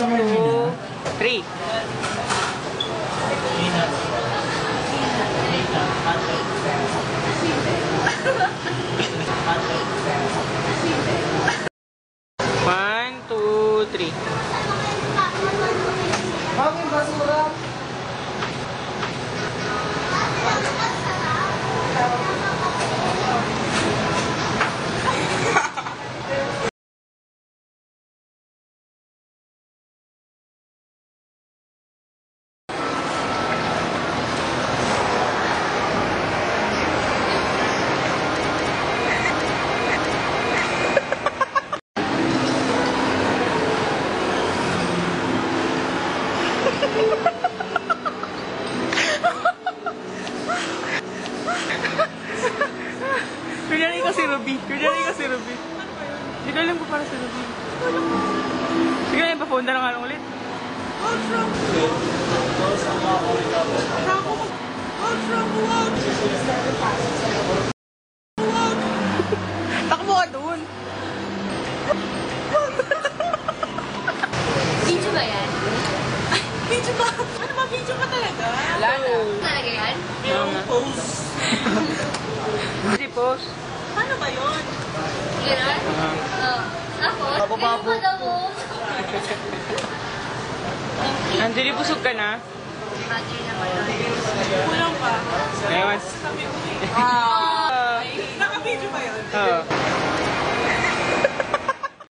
2, 3. One, two, three. Mami, basura. Kunyari ka si Ruby. Kunyari ka si Ruby. Hindi ko alam ko para si Ruby. Sige na yung pa-phone na lang nga ulit. Takbo ka doon. Video ba yan? Video ba? Ano ba? Video ba talaga? Wala na. Talaga yan? Yung pose. Hindi post. Paano ba yun? Gano'n? Oo. Tapos, Babo-babo. ganun pa daw mo. Anjali, busog ka na? Battery naman lang. Kulang pa. Ewan. Sabi ko eh. Ah. Naka-video ba yun? Oo.